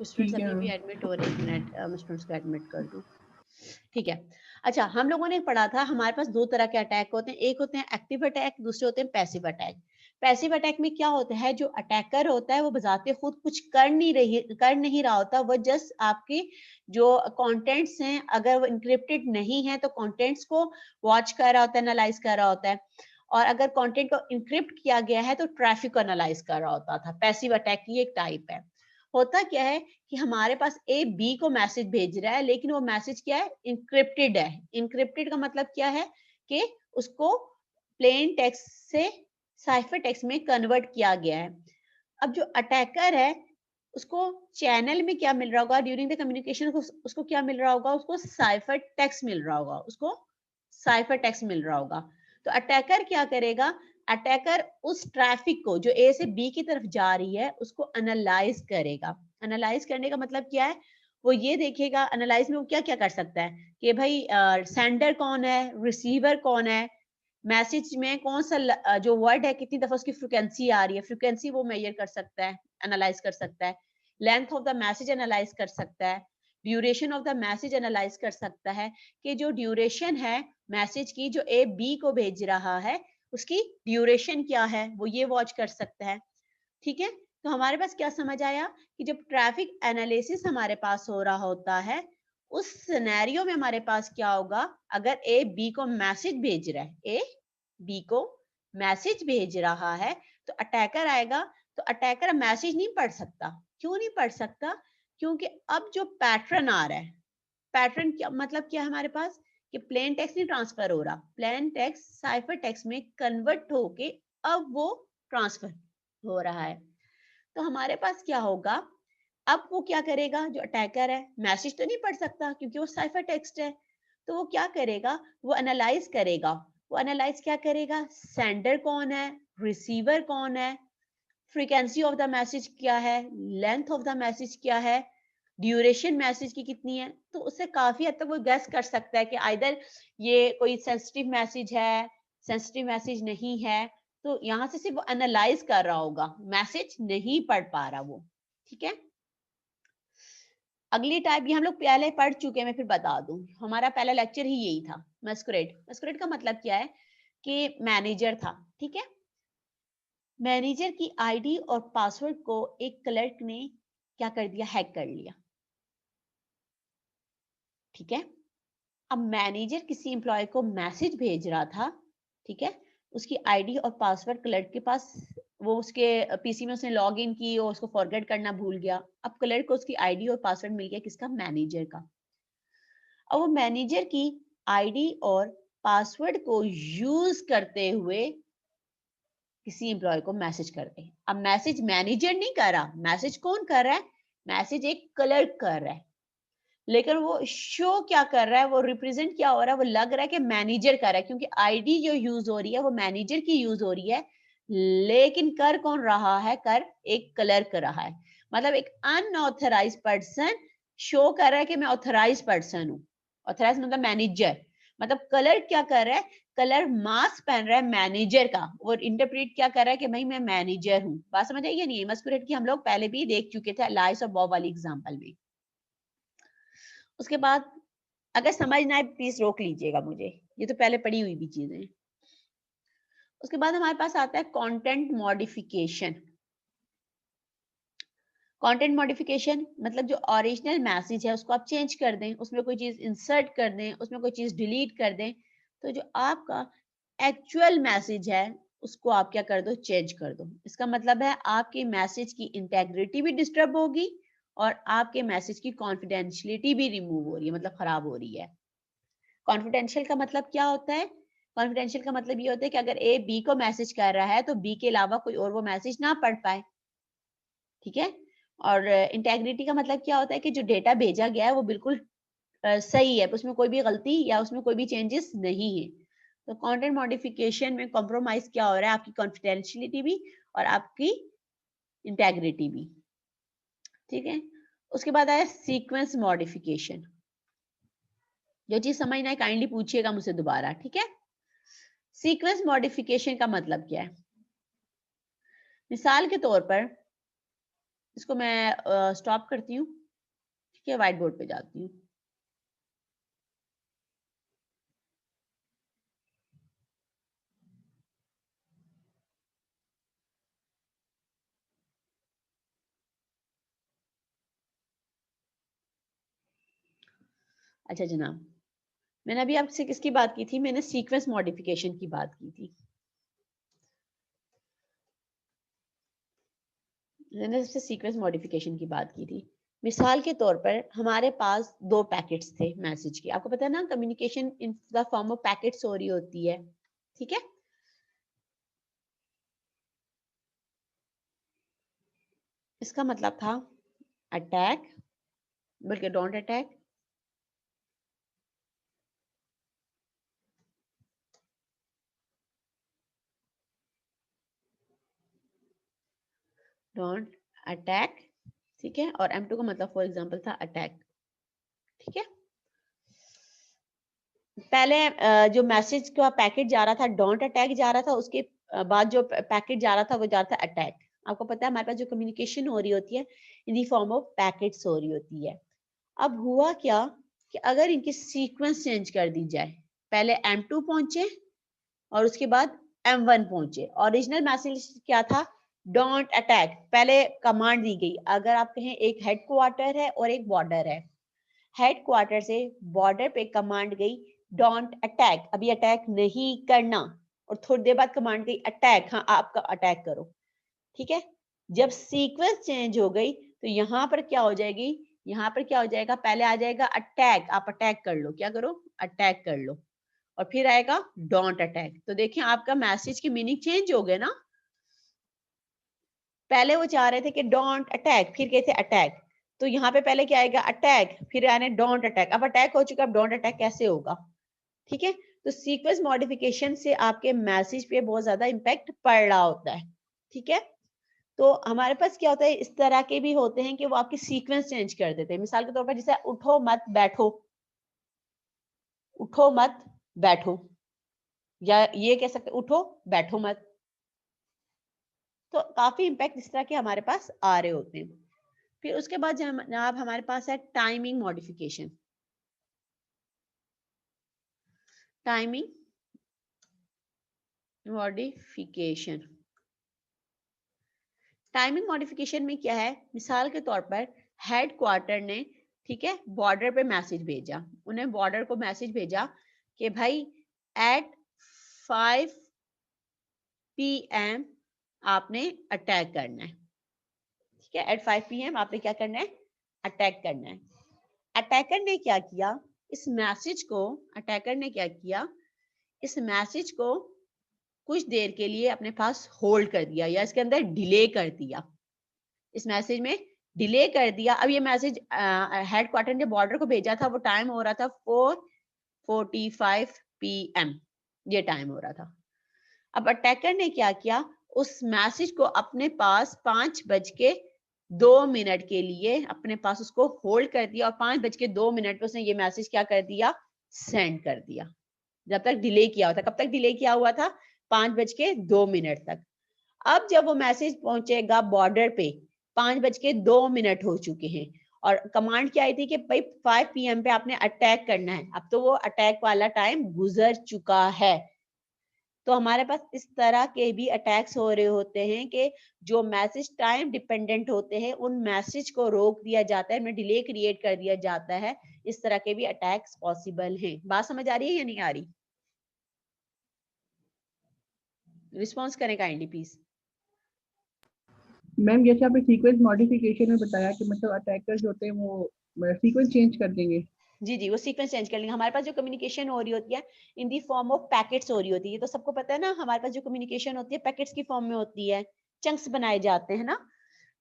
Students ठीक है अभी भी मैम। एडमिट हो रहे हैं, 1 मिनट मैं स्टूडेंट्स को एडमिट कर दूं। ठीक है। अच्छा, हम लोगों ने पढ़ा था हमारे पास 2 तरह के अटैक होते हैं, एक होते हैं एक्टिव अटैक, दूसरे होते हैं पैसिव अटैक। पैसिव अटैक में क्या होता है, जो अटैकर होता है वो बजाते खुद कुछ कर नहीं रहा होता, वो जस्ट आपके जो कंटेंट्स हैं अगर वो एन्क्रिप्टेड नहीं है तो कंटेंट्स को वॉच कर रहा होता है, एनालाइज कर रहा होता है, और अगर कंटेंट को एन्क्रिप्ट किया गया है तो ट्रैफिक को एनालाइज कर रहा होता था। पैसिव अटैक की एक टाइप है। होता क्या है कि हमारे पास ए बी को मैसेज भेज रहा है, लेकिन वो मैसेज क्या है, इनक्रिप्टेड है। इनक्रिप्टेड का मतलब क्या है कि उसको प्लेन टेक्स्ट से साइफर टेक्स्ट में कन्वर्ट किया गया है। अब जो अटैकर है उसको चैनल में क्या मिल रहा होगा, ड्यूरिंग द कम्युनिकेशन उसको क्या मिल रहा होगा, उसको साइफर टेक्स्ट मिल रहा होगा, उसको साइफर टेक्स्ट मिल रहा होगा। तो अटैकर क्या करेगा, अटैकर उस ट्रैफिक को जो ए से बी की तरफ जा रही है उसको एनालाइज करेगा। एनालाइज करने का मतलब क्या है, वो ये देखेगा एनालाइज में वो क्या क्या कर सकता है कि भाई सेंडर कौन है, रिसीवर कौन है, मैसेज में कौन सा जो वर्ड है कितनी दफा उसकी फ्रिक्वेंसी आ रही है, फ्रिक्वेंसी वो मेजर कर सकता है, एनालाइज कर सकता है। Length of the message analyse कर सकता है। Duration of the message analyse कर सकता है कि जो ड्यूरेशन है मैसेज की जो ए बी को भेज रहा है उसकी ड्यूरेशन क्या है, वो ये वॉच कर सकता है। ठीक है। तो हमारे पास क्या समझ आया कि जब ट्रैफिक एनालिसिस हमारे पास हो रहा होता है उस सिनेरियो में हमारे पास क्या होगा, अगर ए बी को मैसेज भेज रहा है, ए बी को मैसेज भेज रहा है तो अटैकर आएगा। तो अटैकर मैसेज नहीं पढ़ सकता। क्यों नहीं पढ़ सकता, क्योंकि अब जो पैटर्न आ रहा है, पैटर्न क्या मतलब क्या है हमारे पास कि प्लेन टेक्स्ट नहीं ट्रांसफर हो रहा, प्लेन टेक्स्ट साइफर टेक्स्ट में कन्वर्ट होके अब वो ट्रांसफर हो रहा है। तो हमारे पास क्या होगा, अब वो क्या करेगा, जो अटैकर है मैसेज तो नहीं पढ़ सकता क्योंकि वो साइफर टेक्स्ट है, तो वो क्या करेगा, वो एनालाइज करेगा। वो एनालाइज क्या करेगा, सेंडर कौन है, रिसीवर कौन है, फ्रीक्वेंसी ऑफ द मैसेज क्या है, लेंथ ऑफ द मैसेज क्या है, ड्यूरेशन मैसेज की कितनी है, तो उससे काफी हद तक वो गेस कर सकता है कि आइदर ये कोई सेंसिटिव मैसेज है, सेंसिटिव मैसेज नहीं है। तो यहाँ से सिर्फ वो एनालाइज कर रहा होगा, मैसेज नहीं पढ़ पा रहा वो। ठीक है। अगली टाइप ये हम लोग पहले पढ़ चुके हैं, मैं फिर बता दूं, हमारा पहला लेक्चर ही यही था, मस्कुरेट। मस्कुरेट का मतलब क्या है कि मैनेजर था। ठीक है। मैनेजर की आईडी और पासवर्ड को एक क्लर्क ने क्या कर दिया, हैक कर लिया। ठीक है। अब मैनेजर किसी एम्प्लॉय को मैसेज भेज रहा था। ठीक है। उसकी आईडी और पासवर्ड क्लर्क के पास, वो उसके पीसी में उसने लॉग इन की और उसको फॉरगेट करना भूल गया। अब क्लर्क को उसकी आईडी और पासवर्ड मिल गया, किसका, मैनेजर का। अब वो मैनेजर की आईडी और पासवर्ड को यूज करते हुए किसी एम्प्लॉय को मैसेज करते हैं। अब मैसेज मैनेजर नहीं कर रहा, मैसेज कौन कर रहा है, मैसेज एक क्लर्क कर रहा है। लेकिन वो शो क्या कर रहा है, वो रिप्रेजेंट क्या हो रहा है, वो लग रहा है कि मैनेजर कर रहा है, क्योंकि आईडी जो यूज हो रही है वो मैनेजर की यूज हो रही है, लेकिन कर कौन रहा है, कर एक क्लर्क रहा है। मतलब एक अनऑथराइज पर्सन शो कर रहा है कि मैं ऑथराइज पर्सन हूँ। ऑथराइज मतलब मैनेजर। मतलब कलर क्या कर रहा है, कलर मास्क पहन रहा है मैनेजर का, और इंटरप्रेट क्या कर रहा है कि भाई मैं मैनेजर हूँ। बात समझ आई या नहीं, मस्कुरेट की हम लोग पहले भी देख चुके थे लाइस और बॉब वाली एग्जांपल में। उसके बाद अगर समझ ना आए प्लीज रोक लीजिएगा मुझे, ये तो पहले पढ़ी हुई भी चीजें हैं। उसके बाद हमारे पास आता है कंटेंट मॉडिफिकेशन। कंटेंट मॉडिफिकेशन मतलब जो ओरिजिनल मैसेज है उसको आप चेंज कर दें, उसमें कोई चीज इंसर्ट कर दें, उसमें कोई चीज डिलीट कर दें। तो जो आपका एक्चुअल मैसेज है उसको आप क्या कर दो, चेंज कर दो। इसका मतलब है आपके मैसेज की इंटेग्रिटी भी डिस्टर्ब होगी और आपके मैसेज की कॉन्फिडेंशियलिटी भी रिमूव हो रही है, मतलब खराब हो रही है। कॉन्फिडेंशियल का मतलब क्या होता है, कॉन्फिडेंशियल का मतलब ये होता है कि अगर ए बी को मैसेज कर रहा है तो बी के अलावा कोई और वो मैसेज ना पढ़ पाए। ठीक है। और इंटेग्रिटी का मतलब क्या होता है कि जो डेटा भेजा गया है वो बिल्कुल सही है, उसमें कोई भी गलती या उसमें कोई भी चेंजेस नहीं है। तो कंटेंट मॉडिफिकेशन में कॉम्प्रोमाइज क्या हो रहा है, आपकी कॉन्फिडेंशियलिटी भी और आपकी इंटेग्रिटी भी। ठीक है। उसके बाद आया सीक्वेंस मॉडिफिकेशन। जो चीज समझ ना आए काइंडली पूछिएगा मुझसे दोबारा। ठीक है। सीक्वेंस मॉडिफिकेशन का मतलब क्या है, मिसाल के तौर पर इसको मैं स्टॉप करती हूँ, ठीक है, व्हाइट बोर्ड पे जाती हूँ। अच्छा जनाब, मैंने अभी आपसे किसकी बात की थी? मैंने सीक्वेंस मॉडिफिकेशन की बात की थी। मैंने सबसे सीक्वेंस मॉडिफिकेशन की बात की थी। मिसाल के तौर पर हमारे पास 2 पैकेट्स थे मैसेज के। आपको पता है ना, communication in the form of packets हो रही होती है, ठीक है? इसका मतलब था अटैक, बल्कि डोंट अटैक, डोंट अटैक, ठीक है? और M2 का मतलब फॉर एग्जांपल था अटैक, ठीक है? पहले जो मैसेज का पैकेट जा रहा था डोंट अटैक जा रहा था, उसके बाद जो पैकेट जा रहा था वो जा रहा था अटैक। आपको पता है हमारे पास जो कम्युनिकेशन हो रही होती है इन दी फॉर्म ऑफ पैकेट्स हो रही होती है। अब हुआ क्या कि अगर इनकी सीक्वेंस चेंज कर दी जाए, पहले M2 पहुंचे और उसके बाद M1 पहुंचे। ओरिजिनल मैसेज क्या था? Don't attack. पहले कमांड दी गई, अगर आप कहें एक हेडक्वार्टर है और एक बॉर्डर है, हेडक्वार्टर से बॉर्डर पे कमांड गई डोंट अटैक, अभी अटैक नहीं करना, और थोड़ी देर बाद कमांड गई अटैक, हाँ आपका अटैक करो, ठीक है? जब सीक्वेंस चेंज हो गई तो यहाँ पर क्या हो जाएगी? यहाँ पर क्या हो जाएगा? पहले आ जाएगा अटैक, आप अटैक कर लो, क्या करो? अटैक कर लो, और फिर आएगा डोंट अटैक। तो देखिए आपका मैसेज की मीनिंग चेंज हो गया ना। पहले वो चाह रहे थे कि डोंट अटैक, फिर कहते अटैक, तो यहाँ पे पहले क्या आएगा? अटैक, फिर आने डोंट अटैक। अब अटैक हो चुका, अब डोंट अटैक कैसे होगा? ठीक है? तो सीक्वेंस मॉडिफिकेशन से आपके मैसेज पे बहुत ज्यादा इम्पैक्ट पड़ रहा होता है, ठीक है? तो हमारे पास क्या होता है, इस तरह के भी होते हैं कि वो आपकी सीक्वेंस चेंज कर देते हैं। मिसाल के तौर पर जैसे उठो मत बैठो, उठो मत बैठो, या ये कह सकते उठो बैठो मत। तो काफी इम्पैक्ट इस तरह के हमारे पास आ रहे होते हैं। फिर उसके बाद जनाब हमारे पास है timing modification. Timing modification, timing modification में क्या है? मिसाल के तौर पर हेड क्वार्टर ने, ठीक है, बॉर्डर पे मैसेज भेजा, उन्हें बॉर्डर को मैसेज भेजा कि भाई एट 5 PM आपने अटैक करना है, ठीक है? एट 5 PM आपने क्या करना है? अटैक करना है। अटैकर ने क्या किया? इस मैसेज को, अटैकर ने क्या किया? इस मैसेज को कुछ देर के लिए अपने पास होल्ड कर दिया, या इसके अंदर डिले कर दिया, इस मैसेज में डिले कर दिया। अब ये मैसेज हेड क्वार्टर ने बॉर्डर को भेजा था, वो टाइम हो रहा था 4:45 PM, ये टाइम हो रहा था। अब अटैकर ने क्या किया? उस मैसेज को अपने पास 5:02 के लिए अपने पास उसको होल्ड कर दिया, और 5:02 पे उसने ये मैसेज क्या कर दिया? सेंड कर दिया। जब तक डिले किया हुआ था, कब तक डिले किया हुआ था? 5:02 तक। अब जब वो मैसेज पहुंचेगा बॉर्डर पे, 5:02 हो चुके हैं, और कमांड क्या आई थी कि भाई 5 PM पे आपने अटैक करना है। अब तो वो अटैक वाला टाइम गुजर चुका है। तो हमारे पास इस तरह के भी अटैक्स हो रहे होते हैं कि जो मैसेज टाइम डिपेंडेंट होते हैं, उन मैसेज को रोक दिया जाता है, उनमें डिले क्रिएट कर दिया जाता है। इस तरह के भी अटैक्स पॉसिबल हैं। बात समझ आ रही है या नहीं आ रही? रिस्पॉन्स करें काइंडली प्लीज। मैम जैसे आपने सीक्वेंस मॉडिफिकेशन में बताया कि मतलब अटैकर्स होते हैं वो सीक्वेंस चेंज कर देंगे। जी जी, वो सीक्वेंस चेंज कर लेंगे। हमारे पास जो कम्युनिकेशन हो रही होती है इन दी फॉर्म ऑफ पैकेट्स हो रही होती है, तो सबको पता है ना, हमारे पास जो कम्युनिकेशन होती है पैकेट्स की फॉर्म में होती है, चंक्स बनाए जाते हैं ना।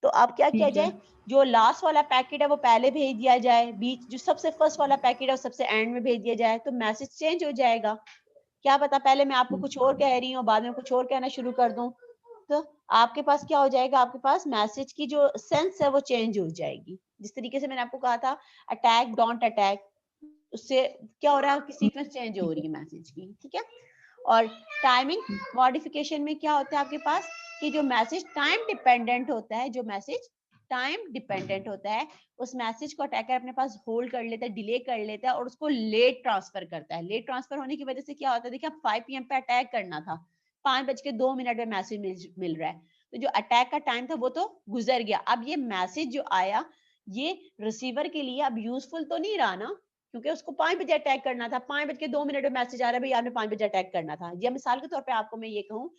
तो अब क्या किया ठीक है। जाए? जो लास्ट वाला पैकेट है वो पहले भेज दिया जाए, बीच जो सबसे फर्स्ट वाला पैकेट है वो सबसे एंड में भेज दिया जाए, तो मैसेज चेंज हो जाएगा। क्या पता पहले मैं आपको कुछ और कह रही हूँ, बाद में कुछ और कहना शुरू कर दूं, तो आपके पास क्या हो जाएगा? आपके पास मैसेज की जो सेंस है वो चेंज हो जाएगी। जिस तरीके से मैंने आपको कहा था अटैक डोंट अटैक, उससे क्या हो रहा है कि सीक्वेंस चेंज हो ठीक रही है। है मैसेज की, ठीक है? और टाइमिंग मॉडिफिकेशन में क्या होता है आपके पास कि जो मैसेज टाइम डिपेंडेंट होता है, जो मैसेज टाइम डिपेंडेंट होता है। उस मैसेज को अटैकर अपने पास होल्ड कर लेता है, डिले कर लेता है और उसको लेट ट्रांसफर करता है। लेट ट्रांसफर होने की वजह से क्या होता है, देखिए 5 PM पे अटैक करना था, 5:02 पे मैसेज मिल रहा है, तो जो अटैक का टाइम था वो तो गुजर गया। अब ये मैसेज जो आया ये रिसीवर के लिए अब यूजफुल तो नहीं रहा ना, क्योंकि उसको 5 बजे अटैक करना था, 5:02 पे मैसेज आ रहा है भाई आपने 5 बजे अटैक करना था। या मिसाल के तौर पे आपको मैं ये कहूँ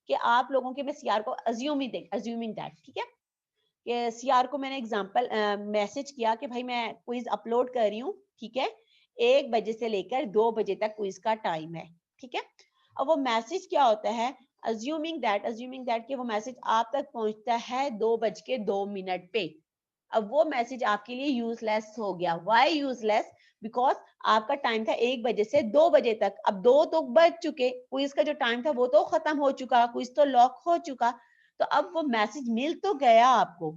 कि आप लोगों के, मैं सीआर को अज्यूमिंग दैट, ठीक है, कि सीआर को मैंने एग्जांपल मैसेज किया कि भाई मैं क्विज अपलोड कर रही हूँ, ठीक है, 1 बजे से लेकर 2 बजे तक क्विज का टाइम है, ठीक है। अब वो मैसेज क्या होता है, अज्यूमिंग दैट कि वो मैसेज आप तक पहुंचता है 2:02 पे। अब वो मैसेज आपके लिए यूजलेस हो गया। Why useless? बिकॉज आपका टाइम था 1 बजे से 2 बजे तक, अब 2 तो बज चुके, क्विज का जो टाइम था वो तो खत्म हो चुका, क्विज तो लॉक हो चुका, तो अब वो मैसेज मिल तो गया आपको,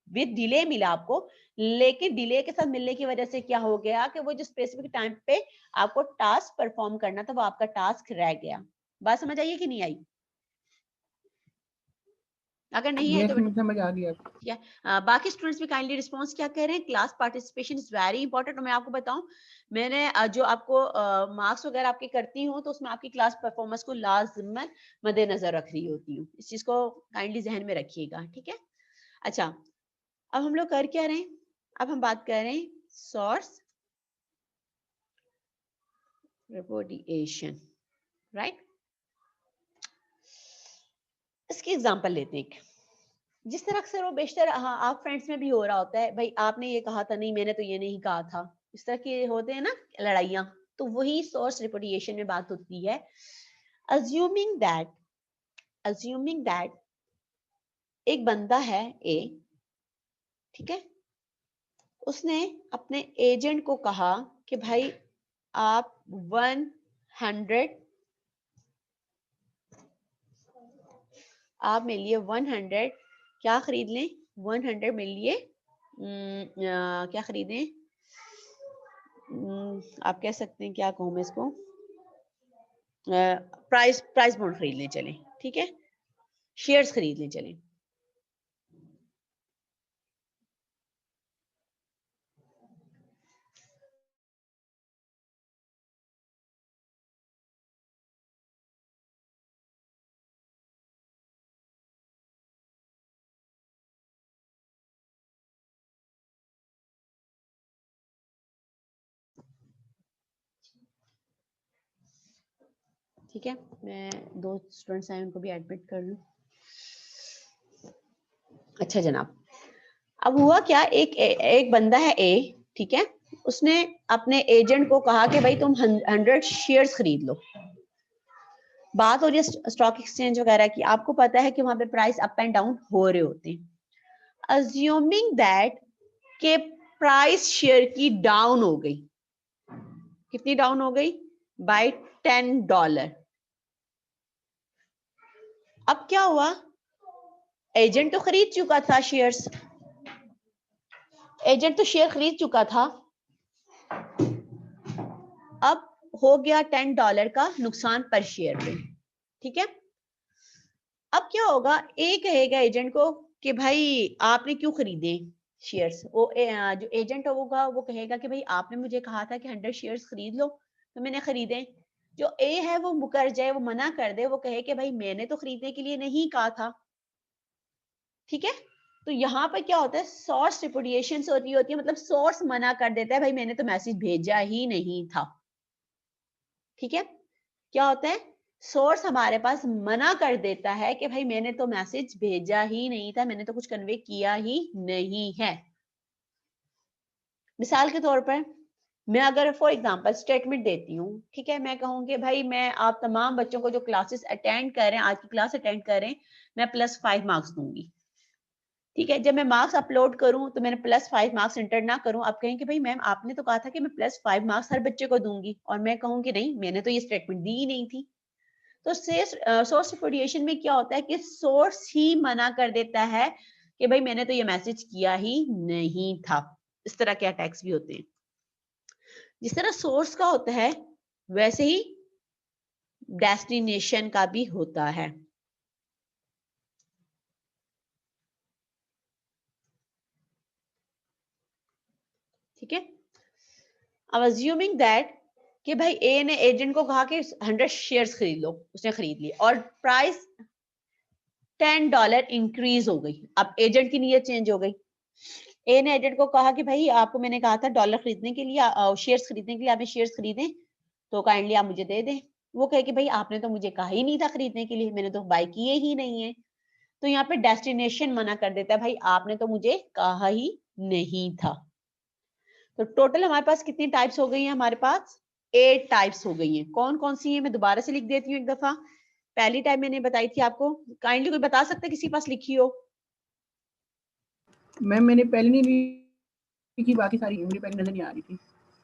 विद डिले मिला आपको, लेकिन डिले के साथ मिलने की वजह से क्या हो गया कि वो जो स्पेसिफिक टाइम पे आपको टास्क परफॉर्म करना था वो आपका टास्क रह गया। बात समझ आई है कि नहीं आई? अगर नहीं है यस, तो मुझे समझ आ गया। ठीक है। बाकी स्टूडेंट्स भी काइंडली रिस्पॉन्स क्या कह रहे हैं। Class participation is very important. और मैं आपको बताऊं, मैंने जो आपको मार्क्स वगैरह आपके करती हूँ तो उसमें आपकी क्लास परफॉर्मेंस को लाजमन मद्देनजर रख रही होती हूँ। इस चीज को काइंडली जहन में रखिएगा, ठीक है। अच्छा, अब हम लोग कर क्या रहे हैं, अब हम बात कर रहे हैं सोर्स रिपोर्टिएशन, राइट। इसकी एग्जांपल लेते हैं एक। जिस तरह अक्सर वो बेशतर, हाँ, आप फ्रेंड्स में भी हो रहा होता है, भाई आपने ये कहा था, नहीं मैंने तो ये नहीं कहा था, इस तरह के होते हैं ना लड़ाइयाँ, तो वही सोर्स रिपोर्टिएशन में बात होती है। अज्यूमिंग दैट एक बंदा है ए, ठीक है, उसने अपने एजेंट को कहा कि भाई आप 100, आप मेरे लिए 100 क्या खरीद लें, 100 मेरे लिए क्या खरीदें, आप कह सकते हैं, क्या कहूँ मैं इसको, प्राइस बॉन्ड खरीद लें चलें, ठीक है, शेयर्स खरीद लें चलें। ठीक है, मैं 2 स्टूडेंट्स आए उनको भी एडमिट कर लूं। अच्छा जनाब, अब हुआ क्या, एक बंदा है ए, ठीक है, उसने अपने एजेंट को कहा कि भाई तुम 100 शेयर्स खरीद लो। बात हो रही है स्टॉक एक्सचेंज वगैरह की, आपको पता है कि वहां पे प्राइस अप एंड डाउन हो रहे होते हैं। अज्यूमिंग दैट के प्राइस शेयर की डाउन हो गई, कितनी डाउन हो गई, बाय $10। अब क्या हुआ, एजेंट तो खरीद चुका था शेयर्स, एजेंट तो शेयर खरीद चुका था, अब हो गया $10 का नुकसान पर शेयर पे, ठीक है। अब क्या होगा, ए कहेगा एजेंट को कि भाई आपने क्यों खरीदे शेयर्स, जो एजेंट होगा वो कहेगा कि भाई आपने मुझे कहा था कि 100 शेयर्स खरीद लो, तो मैंने खरीदे। जो ए है वो मुकर जाए, वो मना कर दे, वो कहे कि भाई मैंने तो खरीदने के लिए नहीं कहा था, ठीक है। तो यहाँ पर क्या होता है, सोर्स रिपुडिएशन होती है, मतलब सोर्स मना कर देता है, भाई मैंने तो मैसेज भेजा ही नहीं था, ठीक है। क्या होता है, सोर्स हमारे पास मना कर देता है कि भाई मैंने तो मैसेज भेजा ही नहीं था, मैंने तो कुछ कन्वे किया ही नहीं है। मिसाल के तौर पर मैं अगर फॉर एग्जांपल स्टेटमेंट देती हूँ, ठीक है, मैं कहूँगी भाई मैं आप तमाम बच्चों को जो क्लासेस अटेंड कर रहे हैं, आज की क्लास अटेंड कर रहे हैं, मैं +5 मार्क्स दूंगी, ठीक है। जब मैं मार्क्स अपलोड करूं तो मैंने +5 मार्क्स इंटर ना करूं, आप कहें कि भाई मैम आपने तो कहा था कि मैं +5 मार्क्स हर बच्चे को दूंगी, और मैं कहूँ कि नहीं मैंने तो ये स्टेटमेंट दी ही नहीं थी। तो सोर्स रिपुडिएशन में क्या होता है कि सोर्स ही मना कर देता है कि भाई मैंने तो ये मैसेज किया ही नहीं था। इस तरह के अटैक्स भी होते हैं। जिस तरह सोर्स का होता है वैसे ही डेस्टिनेशन का भी होता है। ठीक है। अब अज्यूमिंग दैट कि भाई ए ने एजेंट को कहा कि 100 शेयर्स खरीद लो, उसने खरीद लिए और प्राइस $10 इंक्रीज हो गई। अब एजेंट की नीयत चेंज हो गई। ए ने एजेंट को कहा कि भाई आपको मैंने कहा था डॉलर खरीदने के लिए, शेयर्स खरीदने के लिए, आपने शेयर्स खरीदे तो काइंडली आप मुझे दे दें। वो कहे कि भाई आपने तो मुझे कहा ही नहीं था खरीदने के लिए, मैंने तो बाय किए ही नहीं है। तो यहाँ पे डेस्टिनेशन मना कर देता है, भाई आपने तो मुझे कहा ही नहीं था। तो टोटल हमारे पास कितनी टाइप्स हो गई हैं? हमारे पास 8 टाइप्स हो गई हैं। कौन कौन सी है मैं दोबारा से लिख देती हूँ एक दफा। पहली टाइप मैंने बताई थी आपको, काइंडली कोई बता सकता है किसी के पास लिखी हो? मैम मैंने पहले नहीं लिखी, बाकी सारी मुझे पहले नजर नहीं आ रही थी।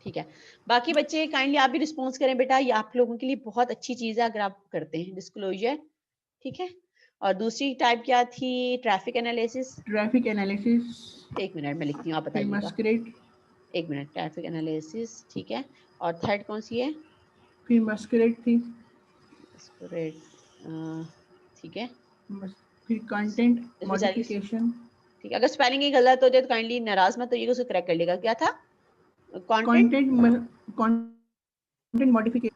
ठीक है, बाकी बच्चे काइंडली आप भी रिस्पॉन्स करें बेटा, ये आप लोगों के लिए बहुत अच्छी चीज है अगर आप करते हैं डिस्क्लोजर। ठीक है, और दूसरी टाइप क्या थी? Traffic analysis. Traffic analysis. एक मिनट में लिखती हूँ, आप फिर बताइएगा। मस्करेट। एक मिनट, ट्रैफिक एनालिसिस ठीक है, और थर्ड कौन सी है? फिर मस्करेट थी। ठीक है, फिर कंटेंट इसमें सारी मॉडिफिकेशन। ठीक है। अगर स्पेलिंग ही गलत हो जाए तो काइंडली नाराज मत होइएगा, उसको करेक्ट कर लेगा। क्या था? Content content modification.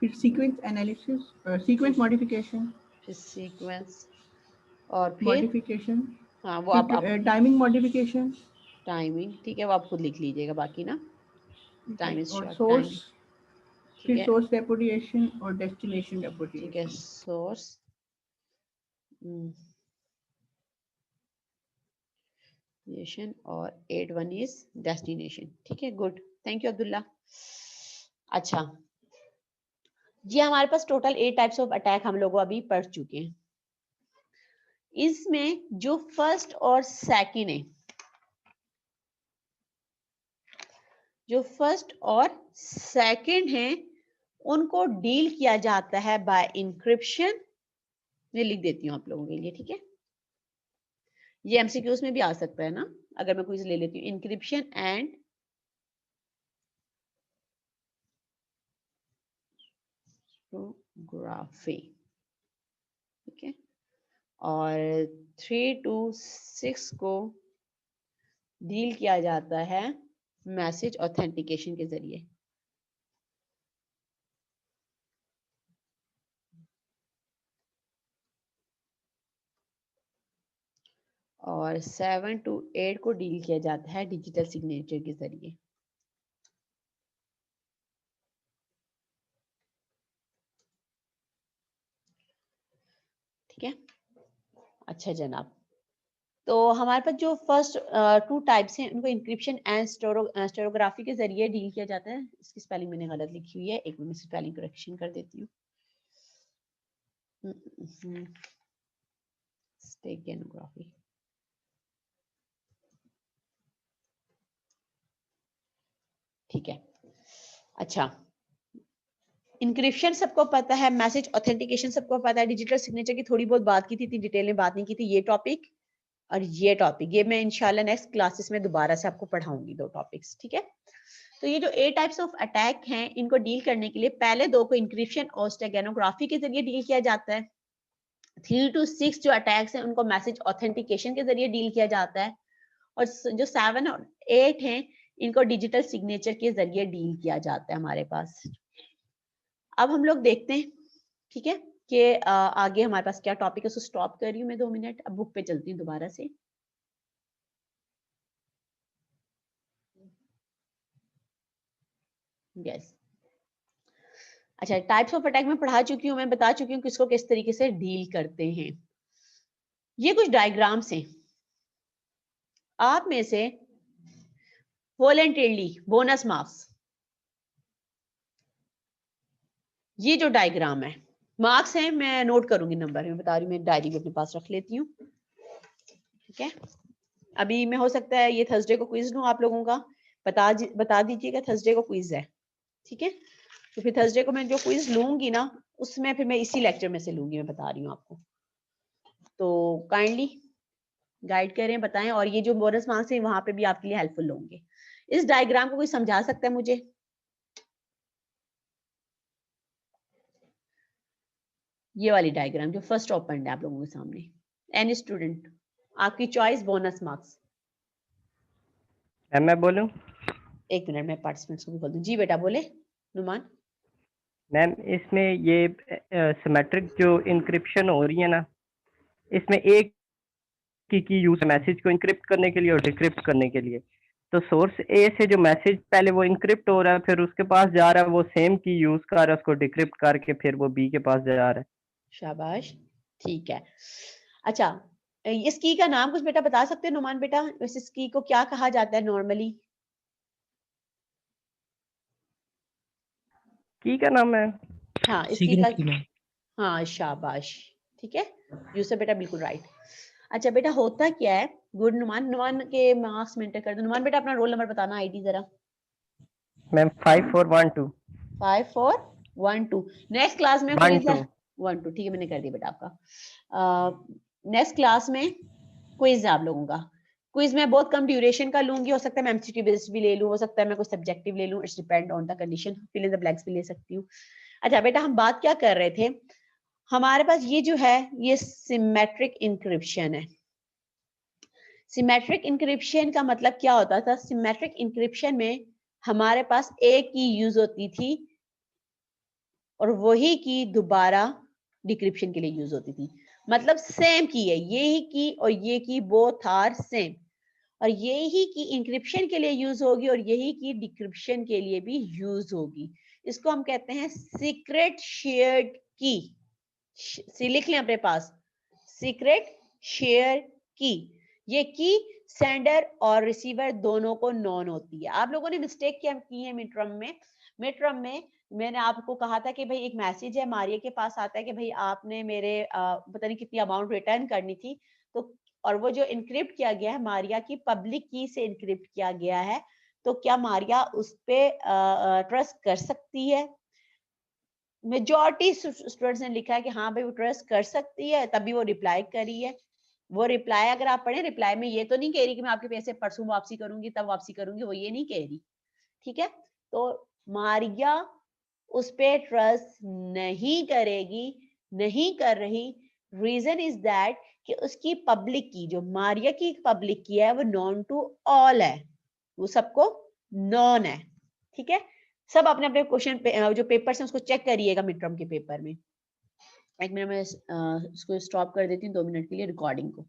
फिर सीक्वेंस एनालिसिस, सीक्वेंस मॉडिफिकेशन, फिर सीक्वेंस, और फिर मॉडिफिकेशन। हाँ वो आप फिर टाइमिंग मॉडिफिकेशन। टाइमिंग ठीक है, वो आप खुद लिख लीजिएगा बाकी ना। टाइम इज और शॉर्ट सोर्स। टाइम। ठीक फिर है, सोर्स रेपुटेशन और डेस्टिनेशन ठीक है। रेपुटेशन। सोर्स और 8 1 इज डेस्टिनेशन। ठीक है, गुड, थैंक यू अब्दुल्ला। अच्छा जी, हमारे पास टोटल 8 टाइप्स ऑफ अटैक हम लोग अभी पढ़ चुके हैं। इसमें जो फर्स्ट और सेकंड है, जो फर्स्ट और सेकंड है उनको डील किया जाता है बाय इंक्रिप्शन। मैं लिख देती हूँ आप लोगों के लिए, ठीक है। ये एमसीक्यूज में भी आ सकता है ना, अगर मैं क्विज ले लेती हूँ। इंक्रिप्शन एंड क्रिप्टोग्राफी, ठीक है। और 3 to 6 को डील किया जाता है मैसेज ऑथेंटिकेशन के जरिए। और 7 to 8 को डील किया जाता है डिजिटल सिग्नेचर के जरिए। ठीक है, अच्छा जनाब, तो हमारे पास जो फर्स्ट 2 टाइप्स हैं उनको इंक्रिप्शन एंड स्टेरोग्राफी के जरिए डील किया जाता है। इसकी स्पेलिंग मैंने गलत लिखी हुई है, एक मिनट स्पेलिंग करेक्शन कर देती हूँ। स्टेगनोग्राफी, ठीक है। अच्छा, इंक्रिप्शन सबको पता है, मैसेज ऑथेंटिकेशन सबको पता है, डिजिटल सिग्नेचर की थोड़ी बहुत बात की थी, इतनी डिटेल में बात नहीं की थी। ये टॉपिक और ये टॉपिक, ये मैं इंशाल्लाह नेक्स्ट क्लासेस में दोबारा से आपको पढ़ाऊंगी, 2 टॉपिक्स, ठीक है। तो ये जो 8 टाइप्स ऑफ अटैक हैं, इनको डील करने के लिए पहले 2 को इंक्रिप्शन और स्टेगनोग्राफी के जरिए डील किया जाता है। 3 to 6 जो अटैक्स हैं उनको मैसेज ऑथेंटिकेशन के जरिए डील किया जाता है। और जो 7 और 8 हैं इनको डिजिटल सिग्नेचर के जरिए डील किया जाता है हमारे पास। अब हम लोग देखते हैं, ठीक है, कि आगे हमारे पास क्या टॉपिक है। उसको स्टॉप कर रही हूँ मैं 2 मिनट, अब बुक पे चलती हूँ दोबारा से। यस, अच्छा, टाइप्स ऑफ अटैक में पढ़ा चुकी हूँ, मैं बता चुकी हूँ किसको किस तरीके से डील करते हैं। ये कुछ डायग्राम्स हैं, आप में से वॉलंटियरली बोनस मार्क्स, ये जो डायग्राम है मार्क्स हैं, मैं नोट करूंगी नंबर, मैं बता रही हूँ, मैं डायरी भी अपने पास रख लेती हूँ, ठीक है। अभी मैं हो सकता है ये थर्सडे को क्विज लूं आप लोगों का, बता दीजिएगा थर्सडे को क्विज है, ठीक है। तो फिर थर्सडे को मैं जो क्विज लूंगी ना, उसमें फिर मैं इसी लेक्चर में से लूंगी, मैं बता रही हूँ आपको। तो काइंडली गाइड करें, बताएं, और ये जो बोनस मार्क्स है वहां पे भी आपके लिए हेल्पफुल होंगे। इस डायग्राम को कोई समझा सकता है मुझे? ये वाली डायग्राम जो फर्स्ट ओपन है आप लोगों के सामने, एनी स्टूडेंट, आपकी चॉइस, बोनस मार्क्स। मैं बोलूं? एक मिनट में पार्टिसिपेंट्स को भी बोल दूं। जी बेटा बोले नुमान। मैम इसमें ये सिमेट्रिक जो इंक्रिप्शन हो रही है ना, इसमें एक की यूज मैसेज को इंक्रिप्ट करने के लिए और डिक्रिप्ट करने के लिए। तो सोर्स ए से जो मैसेज पहले वो इंक्रिप्ट हो रहा है, फिर उसके पास जा रहा है, वो सेम की यूज कर रहा है, उसको डिक्रिप्ट करके फिर वो बी के पास जा रहा है। शाबाश, ठीक है। अच्छा, इस की का नाम कुछ बेटा बता सकते हैं नुमान बेटा? इस की को क्या कहा जाता है नॉर्मली? की का नाम है हाँ इस की का, हाँ शाबाश, ठीक है यूसुफ बेटा, बिल्कुल राइट। अच्छा बेटा होता क्या है, गुड नुमान, नुमान के मार्क्स मेंटेन कर दो। नुमान बेटा अपना रोल नंबर बताना, आईडी जरा। मैम 5412 5412। नेक्स्ट क्लास में क्विज है 12, ठीक है मैंने कर दिया बेटा आपका। नेक्स्ट क्लास में क्विज है आप लोगों का। क्विज में बहुत कम ड्यूरेशन का लूंगी, हो सकता है मैं एमसीक्यू बेस्ड भी ले लूं, हो सकता है मैं कुछ सब्जेक्टिव ले लूं, it's depend on the condition, fill in the blanks भी ले सकती हूँ। अच्छा बेटा हम बात क्या कर रहे थे, हमारे पास ये जो है ये सिमेट्रिक इंक्रिप्शन है। सिमेट्रिक इंक्रिप्शन का मतलब क्या होता था? सिमेट्रिक इंक्रिप्शन में हमारे पास एक की यूज होती थी और वही की दोबारा डिक्रिप्शन के लिए यूज होती थी। मतलब सेम की है, यही की और ये की बोथ आर सेम, और यही की इंक्रिप्शन के लिए यूज होगी और यही की डिक्रिप्शन के लिए भी यूज होगी। इसको हम कहते हैं सीक्रेट शेयर्ड की। लिख लें अपने पास, सीक्रेट शेयर की। ये की सेंडर और रिसीवर दोनों को नॉन होती है। आप लोगों ने मिस्टेक क्या की है मिडटर्म में? मिडटर्म में मैंने आपको कहा था कि भाई एक मैसेज है मारिया के पास आता है कि भाई आपने मेरे पता नहीं कितनी अमाउंट रिटर्न करनी थी, तो और वो जो इनक्रिप्ट किया गया है मारिया की पब्लिक की से इनक्रिप्ट किया गया है, तो क्या मारिया उस पे ट्रस्ट कर सकती है? मेजॉरिटी स्टूडेंट्स ने लिखा है कि हाँ भाई वो ट्रस्ट कर सकती है, तभी वो रिप्लाई करी है। वो रिप्लाई अगर आप पढ़े, रिप्लाई में ये तो नहीं कह रही कि मैं आपके पैसे परसों वापसी करूंगी तब वापसी करूंगी, वो ये नहीं कह रही, ठीक है। तो मारिया उस पे ट्रस्ट नहीं करेगी, नहीं कर रही। रीजन इज दैट कि उसकी पब्लिक की, जो मारिया की पब्लिक की है वो नॉन टू ऑल है, वो सबको नॉन है, ठीक है। सब अपने अपने क्वेश्चन जो पेपर्स हैं उसको चेक करिएगा मिड टर्म के पेपर में। एक मिनट में इसको स्टॉप कर देती हूँ 2 मिनट के लिए रिकॉर्डिंग को।